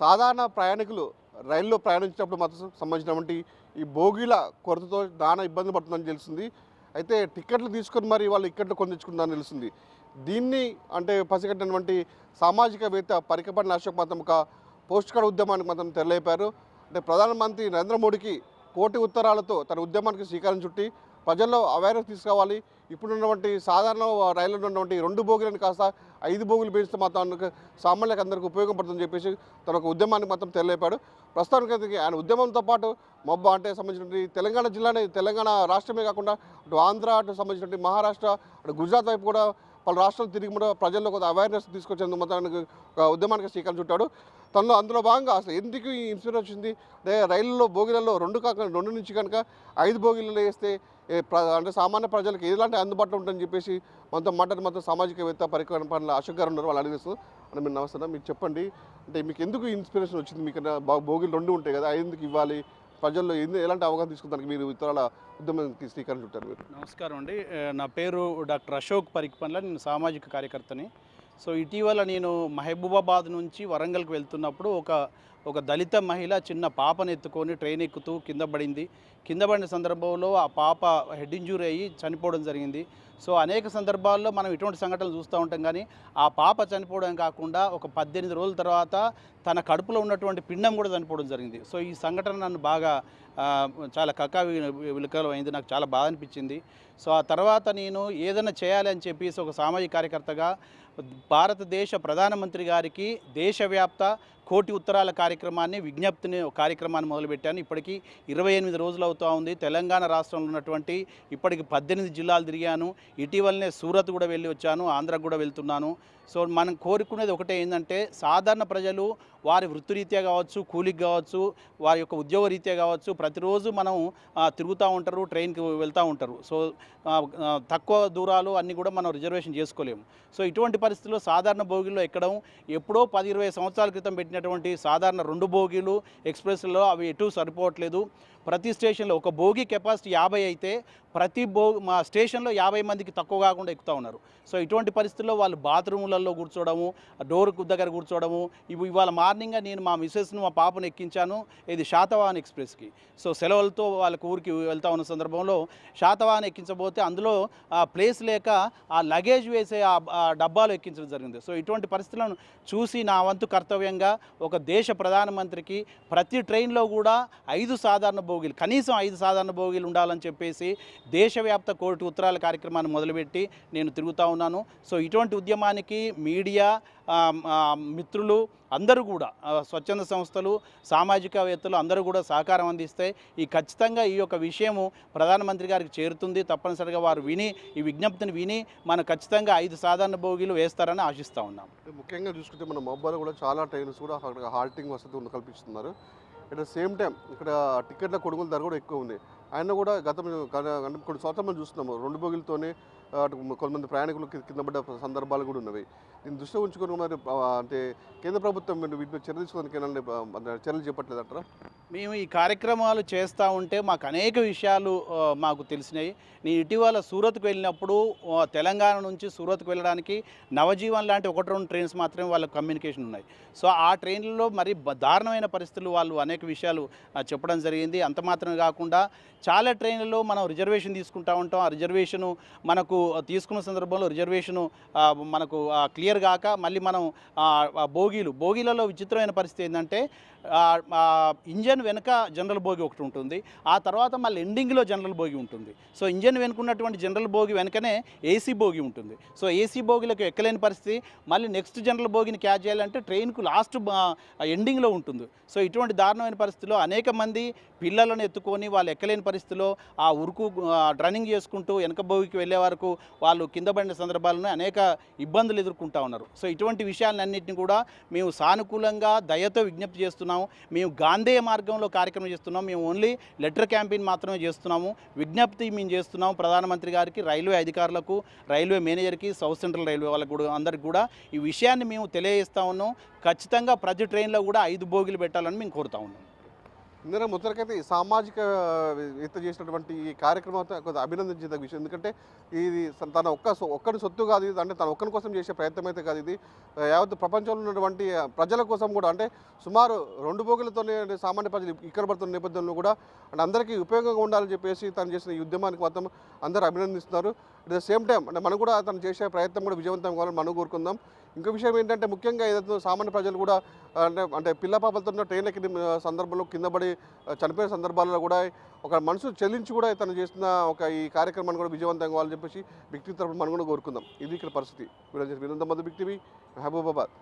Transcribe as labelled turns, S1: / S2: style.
S1: సాధారణ ప్రయాణికులు రైల్లో ప్రయాణించినప్పుడు మాత్రం సంబంధించినటువంటి ఈ బోగీల కొరతతో నానా ఇబ్బంది పడుతుందని తెలిసింది. అయితే టికెట్లు తీసుకొని మరి వాళ్ళు ఇక్కట్లు కొని తెచ్చుకుందని తెలిసింది. దీన్ని అంటే పసిగట్టినటువంటి సామాజికవేత్త పరికపల్లి అశోక్ మాత్రం ఒక పోస్ట్ కార్డ్ ఉద్యమానికి మాత్రం తెరలేపారు. అంటే ప్రధానమంత్రి నరేంద్ర మోడీకి కోటి ఉత్తరాలతో తన ఉద్యమానికి శ్రీకారం చుట్టి ప్రజల్లో అవేర్నెస్ తీసుకురావాలి. ఇప్పుడున్నటువంటి సాధారణ రైళ్లలో ఉన్నటువంటి 2 బోగీలను కాస్త 5 బోగీలు పెంచితే మాత్రం సామాన్యులకు అందరికీ ఉపయోగపడుతుందని చెప్పేసి తన ఒక ఉద్యమాన్ని మాత్రం తెరలేపాడు. ప్రస్తుతానికి ఆయన ఉద్యమంతో పాటు అంటే సంబంధించినటువంటి తెలంగాణ జిల్లానే, తెలంగాణ రాష్ట్రమే కాకుండా అటు ఆంధ్ర, అటు సంబంధించినటువంటి మహారాష్ట్ర, అటు గుజరాత్ వైపు కూడా పలు రాష్ట్రాలు తిరిగి కూడా ప్రజల్లో కొంత అవేర్నెస్ తీసుకొచ్చేందుకు మొత్తానికి ఒక ఉద్యమానికి శ్రీకారం చుట్టాడు. అందులో భాగంగా అసలు ఎందుకు ఈ ఇన్స్పిరేషన్ వచ్చింది అంటే రైళ్లలో బోగీలలో 2 నుంచి కనుక 5 బోగీలలో వేస్తే అంటే సామాన్య ప్రజలకు ఎలాంటి అందుబాటులో ఉంటుందని చెప్పేసి మొత్తం సామాజికవేత్త పరికపల్లి అశోక్ గారు ఉన్నారు. వాళ్ళు అడిగేస్తారు అంటే మీరు నమస్తే, మీరు చెప్పండి అంటే మీకు ఎందుకు ఇన్స్పిరేషన్ వచ్చింది? మీకు బోగీలు 2 ఉంటాయి కదా, 5 ఇవ్వాలి, ప్రజల్లో ఎలాంటి అవగాహన తీసుకుంటానికి మీరు ఇతరుల ఉద్యమానికి శ్రీకారం చుట్టారు? మీరు
S2: నమస్కారం అండి, నా పేరు డాక్టర్ అశోక్ పరికపల్లి, నేను సామాజిక కార్యకర్తని. సో ఇటీవల నేను మహబూబాబాద్ నుంచి వరంగల్కి వెళ్తున్నప్పుడు ఒక దళిత మహిళ చిన్న పాపను ఎత్తుకొని ట్రైన్ ఎక్కుతూ కింద పడిన సందర్భంలో ఆ పాప హెడ్ ఇంజూరీ అయ్యి చనిపోవడం జరిగింది. సో అనేక సందర్భాల్లో మనం ఇటువంటి సంఘటనలు చూస్తూ ఉంటాం. కానీ ఆ పాప చనిపోవడం కాకుండా ఒక 18 రోజుల తర్వాత తన కడుపులో ఉన్నటువంటి పిండం కూడా చనిపోవడం జరిగింది. సో ఈ సంఘటన నన్ను బాగా చాలా విలుకలం అయింది, నాకు చాలా బాధ అనిపించింది. సో ఆ తర్వాత నేను ఏదైనా చేయాలి అని చెప్పేసి ఒక సామాజిక కార్యకర్తగా భారతదేశ ప్రధానమంత్రి గారికి దేశవ్యాప్త కోటి ఉత్తరాల కార్యక్రమాన్ని మొదలుపెట్టాను. ఇప్పటికీ 28 రోజులు అవుతూ ఉంది. తెలంగాణ రాష్ట్రంలో ఉన్నటువంటి ఇప్పటికి 18 జిల్లాలు తిరిగాను. ఇటీవలనే సూరత్ కూడా వెళ్ళి వచ్చాను, ఆంధ్రకు కూడా వెళ్తున్నాను. సో మనం కోరుకునేది ఒకటే, ఏంటంటే సాధారణ ప్రజలు వారి వృత్తిరీత్యా కావచ్చు, కూలికి కావచ్చు, వారి యొక్క ఉద్యోగ రీత్యా కావచ్చు, ప్రతిరోజు మనం తిరుగుతూ ఉంటారు, ట్రైన్కి వెళ్తూ ఉంటారు. సో తక్కువ దూరాలు అన్నీ కూడా మనం రిజర్వేషన్ చేసుకోలేము. సో ఇటువంటి పరిస్థితుల్లో సాధారణ బోగీల్లో ఎక్కడం, ఎప్పుడో 10-20 సంవత్సరాల క్రితం పెట్టినటువంటి సాధారణ 2 బోగీలు ఎక్స్ప్రెస్లో అవి ఎటు సరిపోవట్లేదు. ప్రతి స్టేషన్లో ఒక బోగీ కెపాసిటీ 50 అయితే మా స్టేషన్లో 50 మందికి తక్కువ కాకుండా ఎక్కుతూ ఉన్నారు. సో ఇటువంటి పరిస్థితుల్లో వాళ్ళు బాత్రూములలో కూర్చోవడము, డోర్ దగ్గర కూర్చోవడము. ఇవాళ మార్నింగ్ నేను మా మిస్సెస్ను, మా పాపను ఎక్కించాను ఇది శాతవాహన్ ఎక్స్ప్రెస్కి. సో సెలవులతో వాళ్ళకి ఊరికి వెళ్తా ఉన్న సందర్భంలో శాతవాహన్ ఎక్కించబోతే అందులో ప్లేస్ లేక ఆ లగేజ్ వేసే ఆ డబ్బాలు ఎక్కించడం జరిగింది. సో ఇటువంటి పరిస్థితులను చూసి నా వంతు కర్తవ్యంగా ఒక దేశ ప్రధానమంత్రికి ప్రతి ట్రైన్లో కూడా 5 సాధారణ బోగీలు, కనీసం 5 సాధారణ బోగీలు ఉండాలని చెప్పేసి దేశవ్యాప్త కోటి ఉత్తరాల కార్యక్రమాన్ని మొదలుపెట్టి నేను తిరుగుతూ ఉన్నాను. సో ఇటువంటి ఉద్యమానికి మీడియా మిత్రులు అందరూ కూడా, స్వచ్ఛంద సంస్థలు, సామాజికవేత్తలు అందరూ కూడా సహకారం అందిస్తే ఖచ్చితంగా ఈ యొక్క విషయము ప్రధానమంత్రి గారికి చేరుతుంది. తప్పనిసరిగా వారు ఈ విజ్ఞప్తిని విని మనకు ఖచ్చితంగా 5 సాధారణ బోగీలు వేస్తారని ఆశిస్తూ ఉన్నాం.
S1: ముఖ్యంగా చూసుకుంటే మన మొబైల్ కూడా చాలా ట్రైన్స్ కూడా అక్కడ హాల్టింగ్ వసతి కల్పిస్తున్నారు. అట్ ద సేమ్ టైం ఇక్కడ టికెట్ల కొనుగోలు ధర కూడా ఎక్కువ ఉంది. ఆయన కూడా కొన్ని సంవత్సరాలు చూస్తున్నాము 2 బోగీలతోనే కొంతమంది ప్రయాణికులు కింద పడ్డ సందర్భాలు కూడా ఉన్నవి. దీన్ని దృష్టిలో ఉంచుకొని మరి అంటే కేంద్ర ప్రభుత్వం వీటిని చర్యలు తీసుకోవడానికి చర్యలు చేపట్టలేదంటారా?
S2: మేము ఈ కార్యక్రమాలు చేస్తూ ఉంటే మాకు అనేక విషయాలు మాకు తెలిసినాయి. నేను ఇటీవల సూరత్కు వెళ్ళినప్పుడు తెలంగాణ నుంచి సూరత్కు వెళ్ళడానికి నవజీవన్ లాంటి 1-2 ట్రైన్స్ మాత్రమే వాళ్ళకి కమ్యూనికేషన్ ఉన్నాయి. సో ఆ ట్రైన్లలో మరి దారుణమైన పరిస్థితులు వాళ్ళు అనేక విషయాలు చెప్పడం జరిగింది. అంత మాత్రమే కాకుండా చాలా ట్రైన్లలో మనం రిజర్వేషన్ తీసుకుంటూ ఉంటాం. ఆ రిజర్వేషను మనకు తీసుకున్న సందర్భంలో రిజర్వేషను మనకు క్లియర్ కాక మళ్ళీ మనం బోగీలలో విచిత్రమైన పరిస్థితి ఏంటంటే ఇంజన్ వెనుక జనరల్ బోగి ఒకటి ఉంటుంది, ఆ తర్వాత మళ్ళీ ఎండింగ్లో జనరల్ బోగి ఉంటుంది. సో ఇంజన్ వెనుకున్నటువంటి జనరల్ బోగి వెనుకనే ఏసీ బోగి ఉంటుంది. సో ఏసీ బోగిలకు ఎక్కలేని పరిస్థితి, మళ్ళీ నెక్స్ట్ జనరల్ బోగిని క్యాచ్ చేయాలంటే ట్రైన్కు లాస్ట్ ఎండింగ్లో ఉంటుంది. సో ఇటువంటి దారుణమైన పరిస్థితిలో అనేక మంది పిల్లలను ఎత్తుకొని వాళ్ళు ఎక్కలేని పరిస్థితిలో ఆ ఉరుకు రన్నింగ్ చేసుకుంటూ వెనక బోగికి వెళ్ళే వరకు వాళ్ళు కింద పడిన సందర్భాలను అనేక ఇబ్బందులు ఎదుర్కొంటూ ఉన్నారు. సో ఇటువంటి విషయాలన్నింటినీ కూడా మేము సానుకూలంగా దయతో విజ్ఞప్తి చేస్తున్నాము. మేము గాంధేయ మార్గంలో కార్యక్రమం చేస్తున్నాం. మేము ఓన్లీ లెటర్ క్యాంపెయిన్ మాత్రమే చేస్తున్నాము. విజ్ఞప్తి మేము చేస్తున్నాము ప్రధానమంత్రి గారికి, రైల్వే అధికారులకు, రైల్వే మేనేజర్కి, సౌత్ సెంట్రల్ రైల్వే వాళ్ళకు కూడా అందరికి కూడా ఈ విషయాన్ని మేము తెలియజేస్తూ ఉన్నాం. ఖచ్చితంగా ప్రతి ట్రైన్లో కూడా 5 బోగీలు పెట్టాలని మేము కోరుతా ఉన్నాం.
S1: ఇందులో మొత్తానికైతే ఈ సామాజిక వేత్త చేసినటువంటి ఈ కార్యక్రమం కొంచెం అభినందించదగ్గ విషయం. ఎందుకంటే ఇది తన ఒక్కడి సొత్తు కాదు ఇది, అంటే తన ఒక్కరి కోసం చేసే ప్రయత్నం అయితే కాదు ఇది. యావత్ ప్రపంచంలో ఉన్నటువంటి ప్రజల కోసం కూడా, అంటే సుమారు 2 బోగులతోనే సామాన్య ప్రజలు ఇక్కడ పడుతున్న నేపథ్యంలో కూడా అంటే అందరికీ ఉపయోగంగా ఉండాలని చెప్పేసి తను చేసిన ఈ ఉద్యమానికి మొత్తం అందరూ అభినందిస్తున్నారు. అట్ ద సేమ్ టైం అంటే మనం కూడా తను చేసే ప్రయత్నం కూడా విజయవంతం కావాలని మనం కోరుకుందాం. ఇంకో విషయం ఏంటంటే ముఖ్యంగా ఏదైతే సామాన్య ప్రజలు కూడా అంటే పిల్ల పాపలతో ట్రైన్లకి సందర్భంలో కింద పడి చనిపోయిన సందర్భాల్లో కూడా ఒక మనసు చెల్లించి కూడా తను చేసిన ఒక ఈ కార్యక్రమాన్ని కూడా విజయవంతం కావాలని చెప్పేసి బిగ్ టీవీ తరఫున మనం కూడా కోరుకుందాం. ఇది ఇక్కడ పరిస్థితి. వినంత మధు, బిగ్ టీవీ, మహబూబాబాద్.